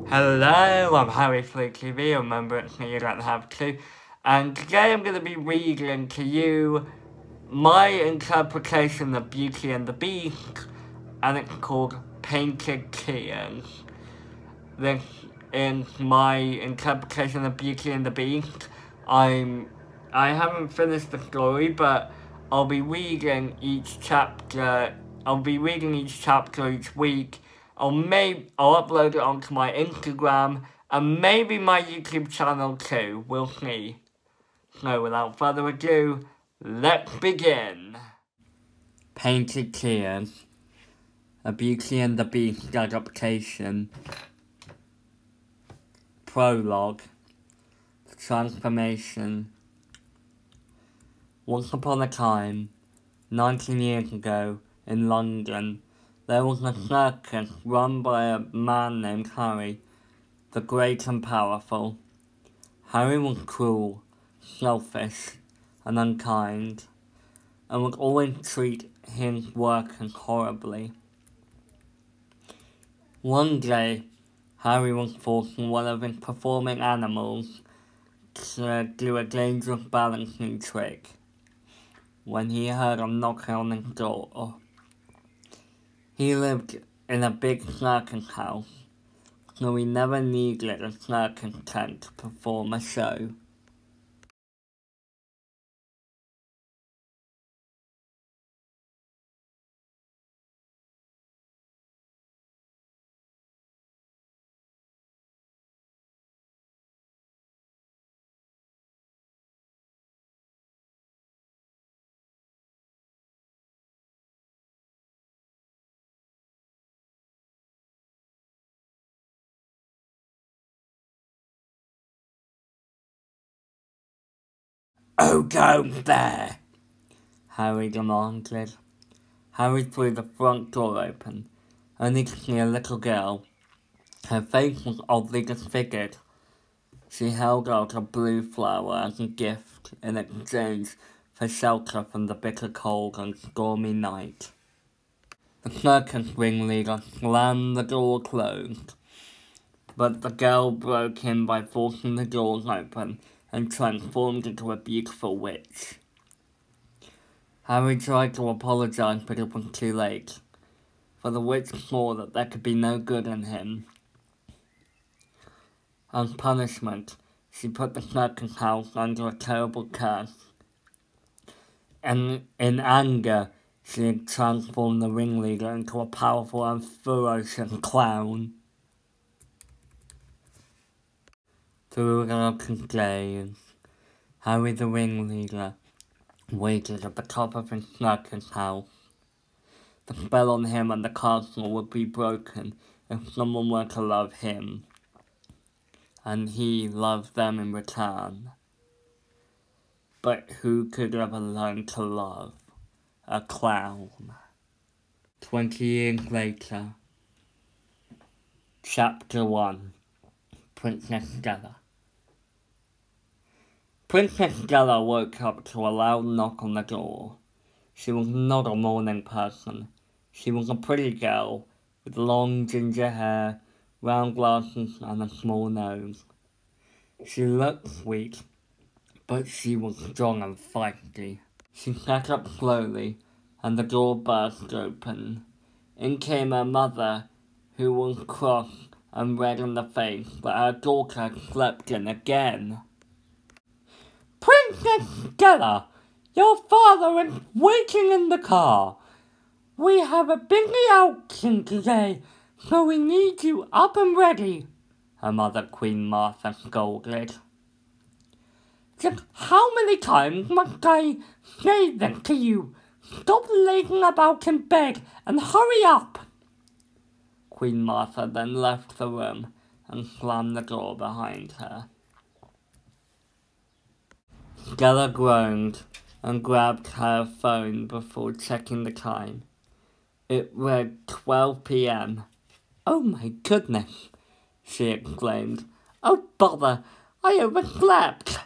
Hello, I'm Harry FleuTV, a member at You Don't Have To, and today I'm going to be reading to you my interpretation of Beauty and the Beast, and it's called Painted Tears. This is my interpretation of Beauty and the Beast. I haven't finished the story, but I'll be reading each chapter. I'll be reading each chapter each week. I'll upload it onto my Instagram and maybe my YouTube channel too. We'll see. So without further ado, let's begin. Painted Tears, a Beauty and the Beast adaptation. Prologue. Transformation. Once upon a time, 19 years ago, in London, there was a circus run by a man named Harry, the great and powerful. Harry was cruel, selfish, and unkind, and would always treat his workers horribly. One day, Harry was forcing one of his performing animals to do a dangerous balancing trick when he heard a knock on his door. He lived in a big circus house, so he never needed a circus tent to perform a show. "Oh, don't there!" Harry demanded. Harry threw the front door open, only to see a little girl. Her face was oddly disfigured. She held out a blue flower as a gift in exchange for shelter from the bitter cold and stormy night. The circus ringleader slammed the door closed, but the girl broke in by forcing the doors open and transformed into a beautiful witch. Harry tried to apologize, but it was too late, for the witch saw that there could be no good in him. As punishment, she put the circus house under a terrible curse, and in anger, she had transformed the ringleader into a powerful and ferocious clown. Throughout his days, Harry the ringleader waited at the top of his circus house. The spell on him and the castle would be broken if someone were to love him, and he loved them in return. But who could ever learn to love a clown? 20 years later. Chapter 1. Princess Stella. Princess Stella woke up to a loud knock on the door. She was not a morning person. She was a pretty girl with long ginger hair, round glasses and a small nose. She looked sweet, but she was strong and feisty. She sat up slowly, and the door burst open. In came her mother, who was cross and red in the face, but her daughter slept in again. "Princess Stella, your father is waiting in the car. We have a busy outing today, so we need you up and ready," her mother, Queen Martha, scolded. "Just how many times must I say this to you? Stop lazing about in bed and hurry up." Queen Martha then left the room and slammed the door behind her. Stella groaned and grabbed her phone before checking the time. It read 12 p.m. "Oh my goodness," she exclaimed. "Oh bother, I overslept."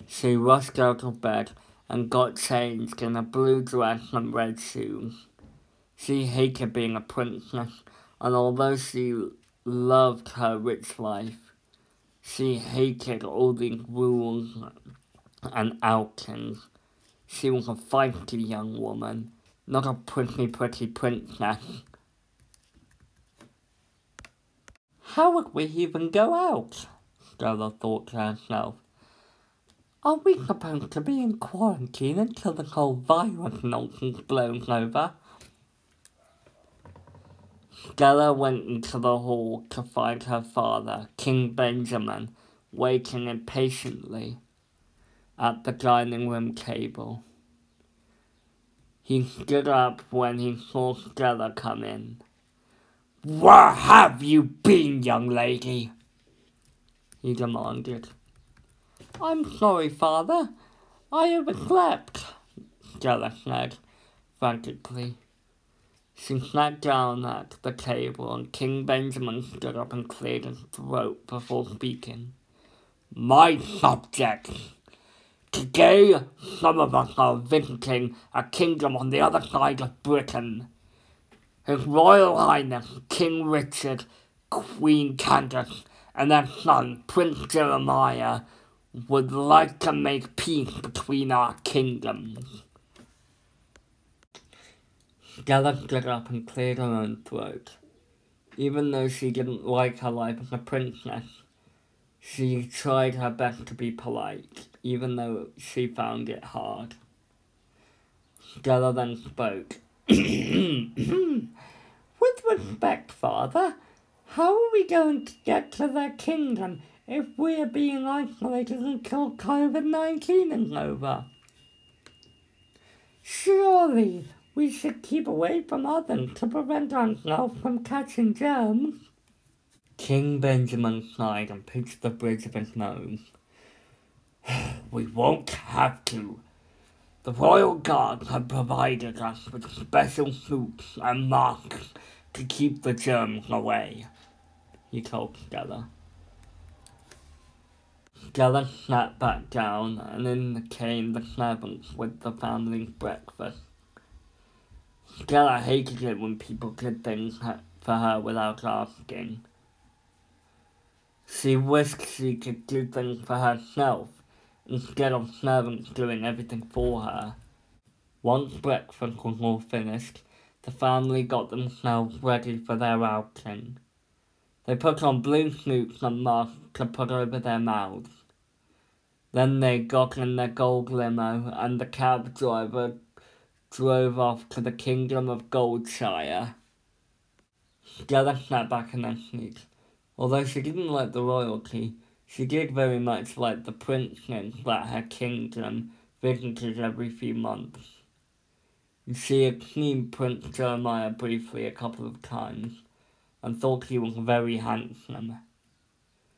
She rushed out of bed and got changed in a blue dress and red shoes. She hated being a princess, and although she loved her rich life. She hated all the rules and outings. She was a feisty young woman, not a pretty princess. How would we even go out? Stella thought to herself. Are we supposed to be in quarantine until the whole virus nonsense blows over? Stella went into the hall to find her father, King Benjamin, waiting impatiently at the dining room table. He stood up when he saw Stella come in. "Where have you been, young lady?" he demanded. "I'm sorry, father. I overslept," Stella said frantically. She sat down at the table and King Benjamin stood up and cleared his throat before speaking. "My subjects, today some of us are visiting a kingdom on the other side of Britain. His Royal Highness King Richard, Queen Candace, and their son Prince Jeremiah would like to make peace between our kingdoms." Stella stood up and cleared her own throat. Even though she didn't like her life as a princess, she tried her best to be polite, even though she found it hard. Stella then spoke. "With respect, father, how are we going to get to their kingdom if we're being isolated until COVID-19 is over? Surely we should keep away from others to prevent ourselves from catching germs." King Benjamin sighed and pinched the bridge of his nose. "We won't have to. The royal guards have provided us with special suits and masks to keep the germs away," he told Stella. Stella sat back down and in came the servants with the family's breakfast. Stella hated it when people did things for her without asking. She wished she could do things for herself instead of servants doing everything for her. Once breakfast was all finished, the family got themselves ready for their outing. They put on blue suits and masks to put over their mouths. Then they got in their gold limo and the cab driver drove off to the kingdom of Goldshire. Stella sat back in her seat. Although she didn't like the royalty, she did very much like the princes that her kingdom visited every few months. She had seen Prince Jeremiah briefly a couple of times and thought he was very handsome.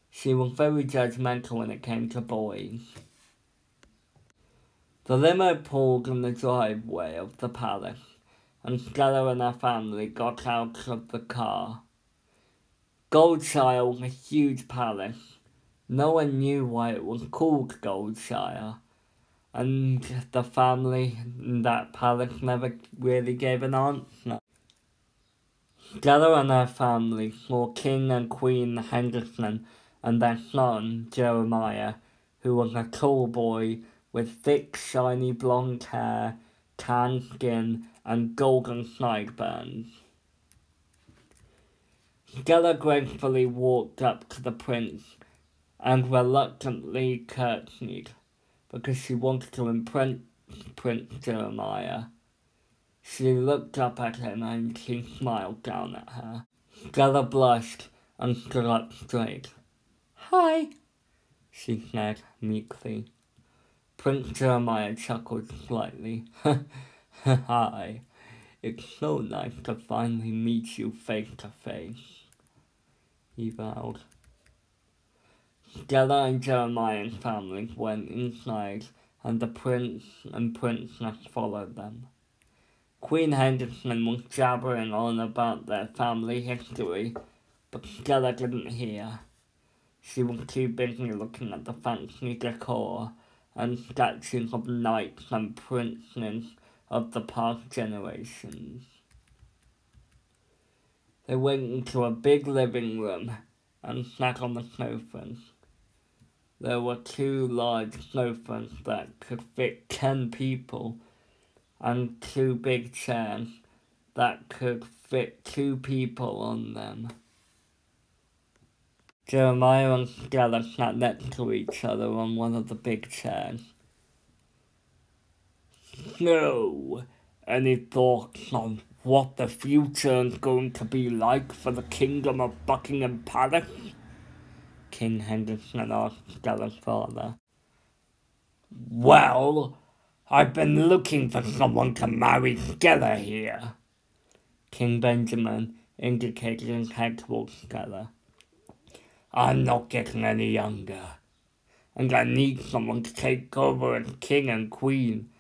She was very judgmental when it came to boys. The limo pulled in the driveway of the palace, and Stella and her family got out of the car. Goldshire was a huge palace. No one knew why it was called Goldshire, and the family in that palace never really gave an answer. Stella and her family saw King and Queen Henderson and their son, Jeremiah, who was a tall boy with thick, shiny blonde hair, tan skin, and golden sideburns. Stella gracefully walked up to the prince and reluctantly curtsied because she wanted to impress Prince Jeremiah. She looked up at him and he smiled down at her. Stella blushed and stood up straight. "Hi," she said meekly. Prince Jeremiah chuckled slightly. "Hi, it's so nice to finally meet you face to face," he vowed. Stella and Jeremiah's family went inside and the prince and princess followed them. Queen Henderson was jabbering on about their family history, but Stella didn't hear. She was too busy looking at the fancy decor and statues of knights and princes of the past generations. They went into a big living room and sat on the sofas. There were 2 large sofas that could fit 10 people, and 2 big chairs that could fit 2 people on them. Jeremiah and Stella sat next to each other on one of the big chairs. So, any thoughts on what the future is going to be like for the Kingdom of Buckingham Palace? King Henderson asked Stella's father. Well, I've been looking for someone to marry Stella here. King Benjamin indicated his head towards Stella. I'm not getting any younger, and I need someone to take over as king and queen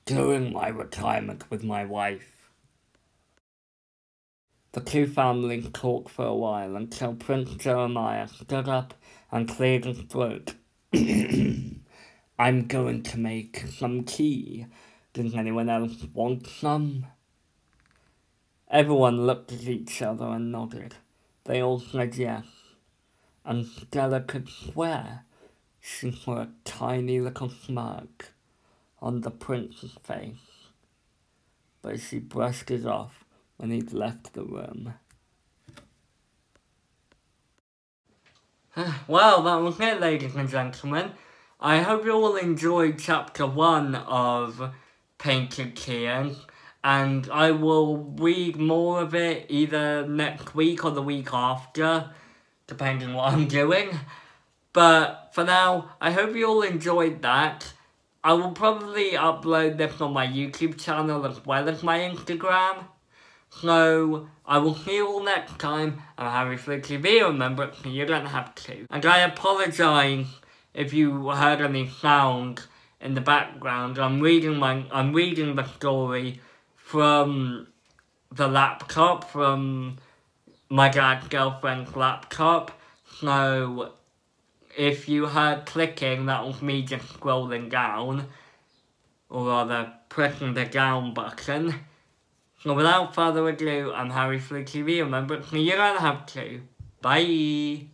during my retirement with my wife. The 2 families talked for a while until Prince Jeremiah stood up and cleared his throat. I'm going to make some tea. Does anyone else want some? Everyone looked at each other and nodded. They all said yes, and Stella could swear she saw a tiny little smirk on the prince's face, but she brushed it off when he'd left the room. Well, that was it, ladies and gentlemen. I hope you all enjoyed chapter 1 of Painted Tears, and I will read more of it either next week or the week after, depending on what I'm doing. But for now, I hope you all enjoyed that. I will probably upload this on my YouTube channel as well as my Instagram. So, I will see you all next time. I'm Harry FleuTV, remember, you don't have to. And I apologise if you heard any sound in the background. I'm reading the story from the laptop, from my dad's girlfriend's laptop. So, if you heard clicking, that was me just scrolling down, or rather pressing the down button. So without further ado, I'm Harry FleuTV, remember, you don't have to. Bye!